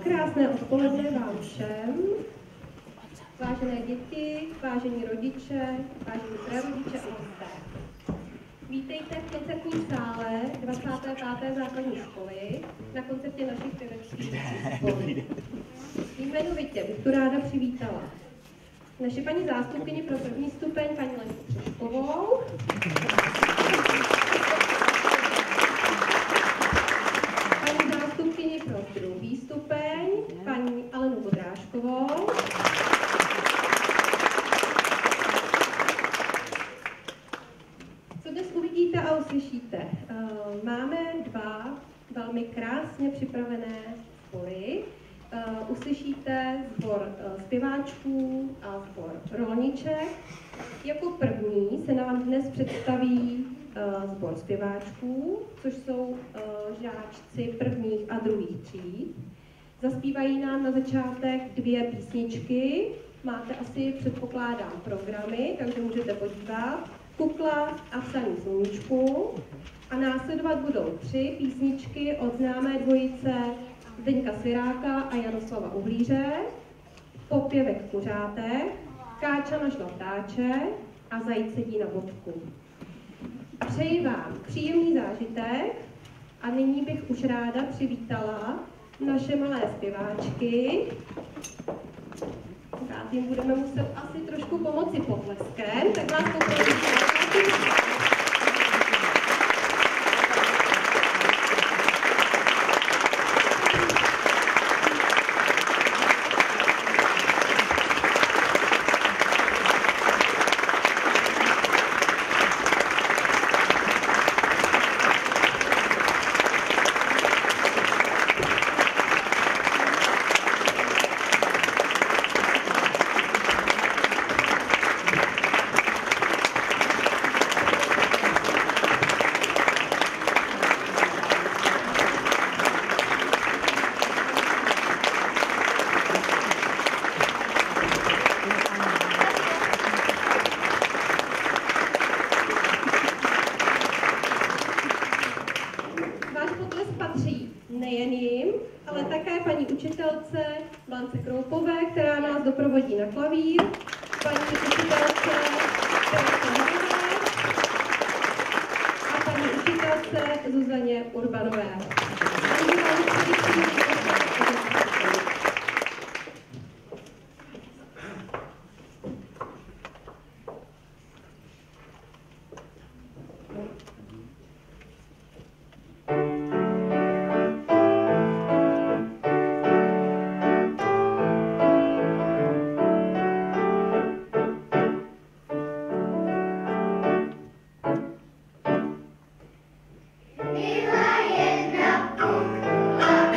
Krásné odpoledne vám všem. Vážené děti, vážení rodiče, vážení prarodiče a hosté. Vítejte v koncertním sále 25. základní školy na koncertě našich pěveckých škol. Jmenovitě bych tu ráda přivítala naši paní zástupkyni pro první stupeň, paní Lenku Třeškovou, paní zástupkyni pro druhý stupeň, paní Alenu Vodrážkovou, co dnes uvidíte a uslyšíte. Máme dva velmi krásně připravené sbory. Uslyšíte sbor zpěváčků a sbor rolniček. Jako první se nám dnes představí sbor zpěváčků, což jsou žáčci prvních a druhých tříd. Zaspívají nám na začátek 2 písničky. Máte asi, předpokládám, programy, takže můžete podívat. Kukla a Psaní sluníčku. A následovat budou 3 písničky od známé dvojice Zdeňka Sviráka a Jaroslava Uhlíře, Popěvek kuřátek, Káča našla ptáče a Zajíc sedí na bodku. Přeji vám příjemný zážitek a nyní bych už ráda přivítala naše malé zpěváčky. Tak jim budeme muset asi trošku pomoci potleskem, tak vás poprosím. Blance Kroupové, která nás doprovodí na klavír, paní učitelce a paní učitelce Zuzaně Urbanové. Byla jedna kukla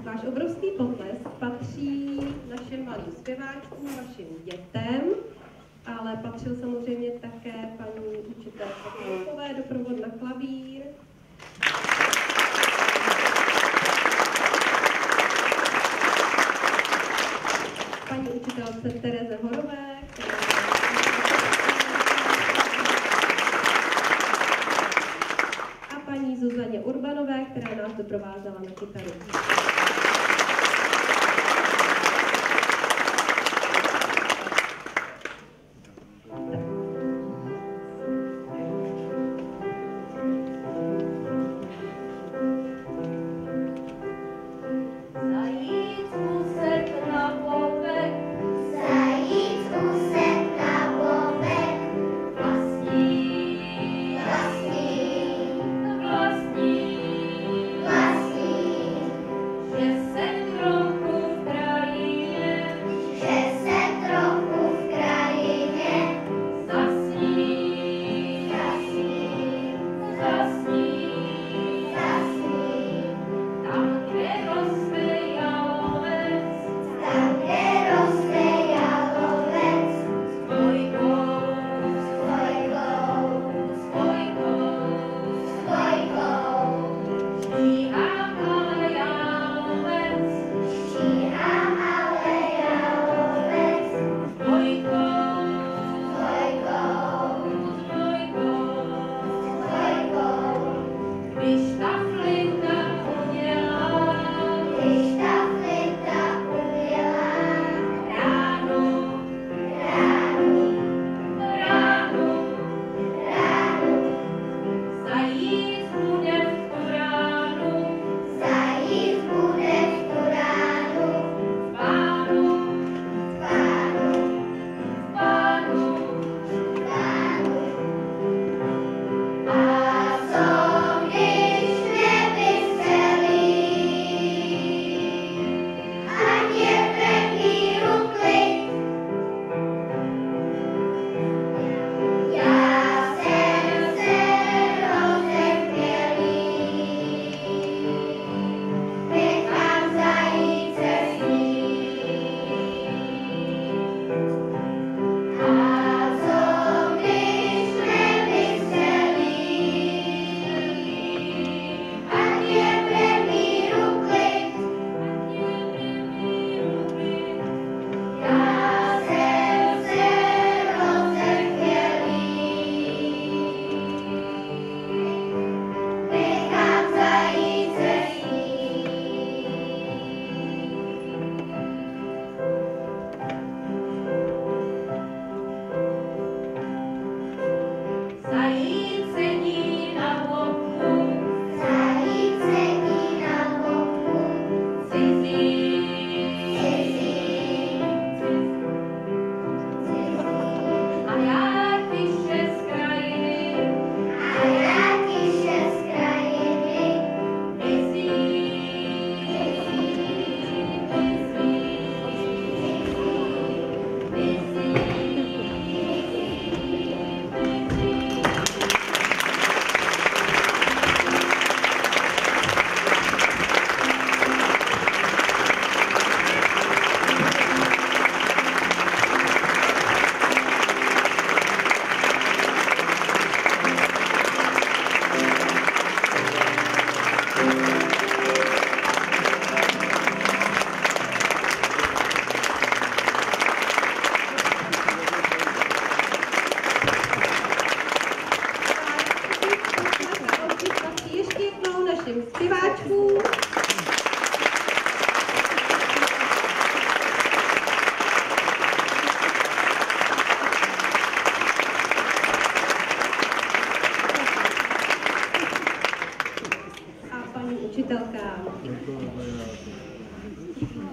Váš obrovský potlesk patří našim malým zpěváčkům, vašim dětem, ale patřil samozřejmě také paní učitelce Klouchové, doprovod na klavír, Zuzaně Urbanové, která nás doprovázela na kytaru.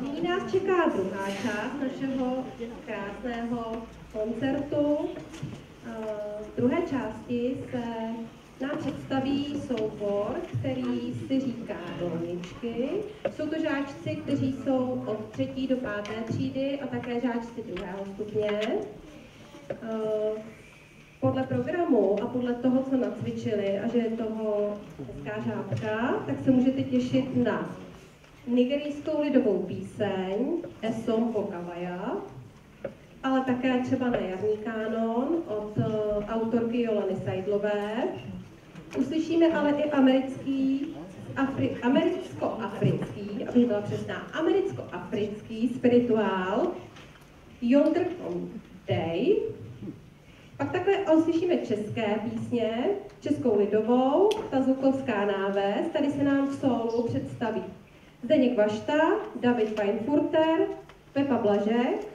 Nyní nás čeká druhá část našeho krásného koncertu. V druhé části se nám představí soubor, který si říká Dolničky. Jsou to žáčci, kteří jsou od 3. do 5. třídy a také žáčci 2. stupně. Podle programu a podle toho, co nacvičili a že je toho hezká žábka, tak se můžete těšit na nigerijskou lidovou píseň Esom Pokavaya, ale také třeba na jarní kánon od autorky Jolany Seidlové. Uslyšíme ale i americko-africký, aby byla přesná, americko-africký spirituál Yonder From Day. Pak takhle uslyšíme české písně, českou lidovou, ta Zvukovská náves. Tady se nám v sólu představí Zdeněk Vašta, David Weinfurter, Pepa Blažek,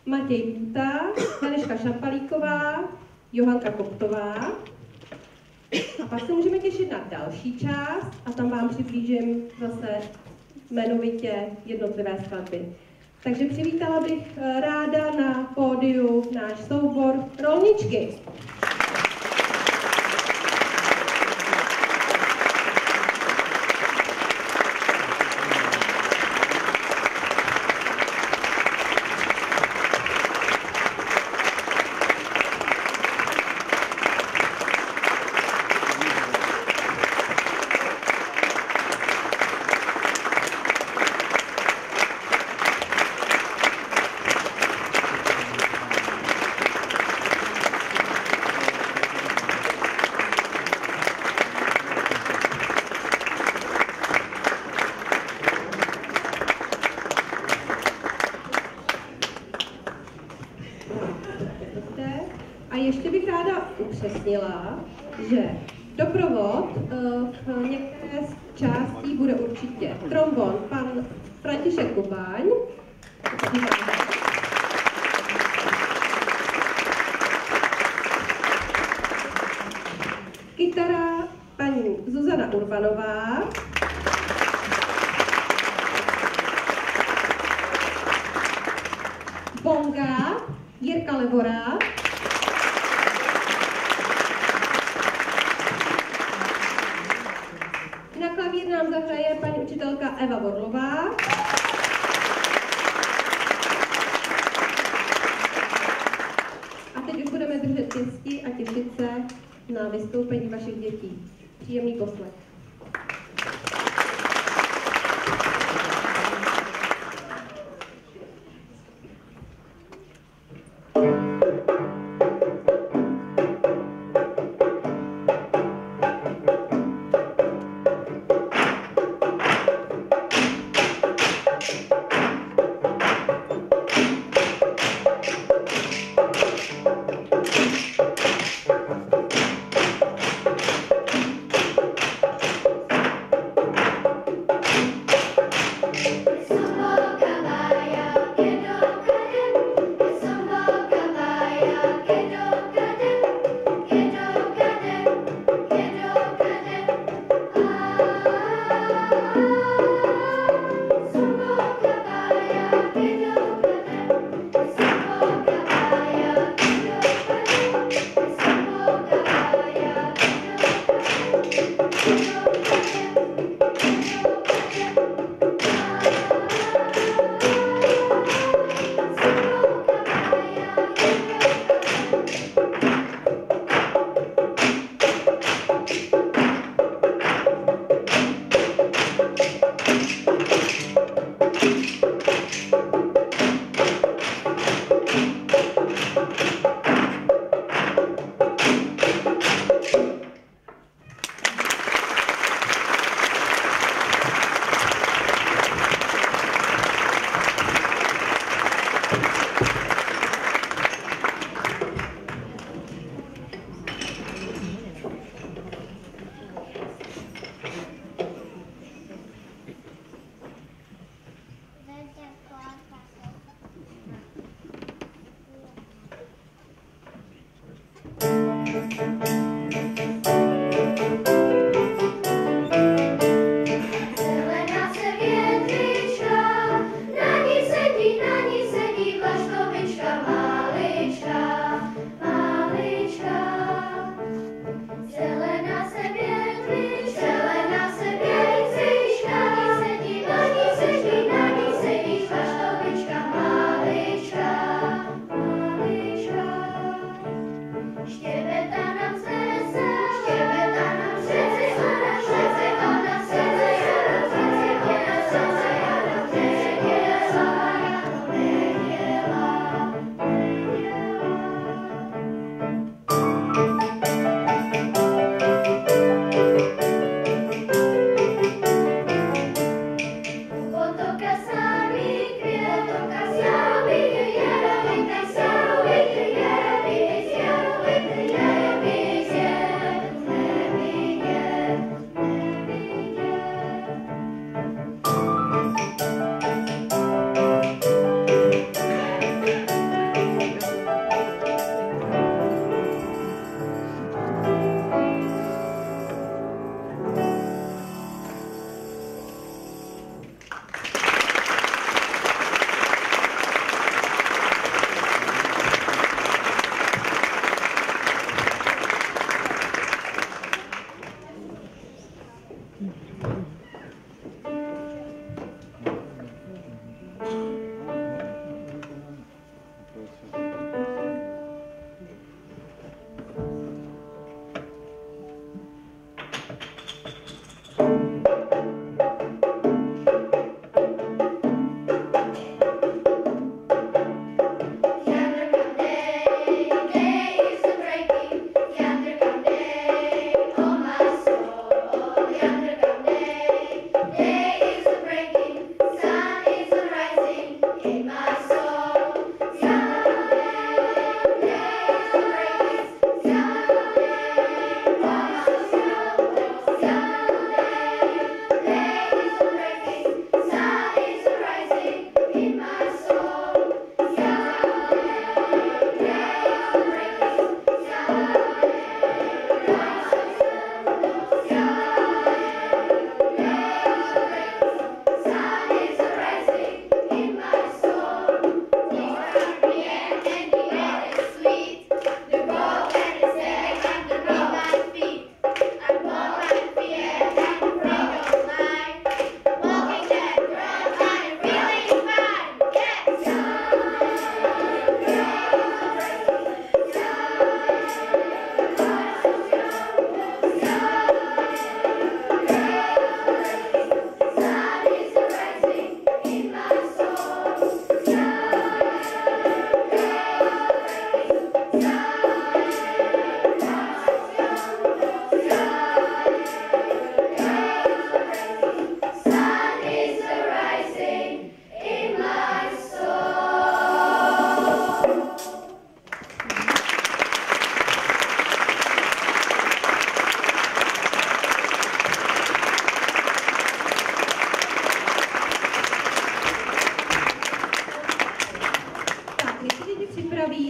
Matěj Půta, Eliška Šampalíková, Johanka Koptová. A pak se můžeme těšit na další část a tam vám přiblížím zase jmenovitě jednotlivé skladby. Takže přivítala bych ráda na pódiu náš soubor Rolničky. A ještě bych ráda upřesnila, že doprovod v některé z částí bude určitě trombon pan František Kubaň, kytara paní Zuzana Urbanová, bonga Jirka Levora, na klavír nám zahraje paní učitelka Eva Vorlová. A teď už budeme držet pěsti a těšit se na vystoupení vašich dětí. Příjemný poslech.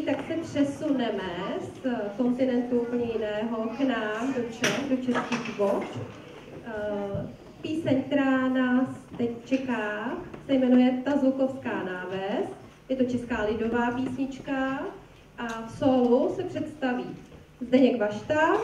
Tak se přesuneme z kontinentu úplně jiného k nám do Čech, do českých vod. Píseň, která nás teď čeká, se jmenuje Ta Zvukovská náves. Je to česká lidová písnička a v sólu se představí Zdeněk Vašta,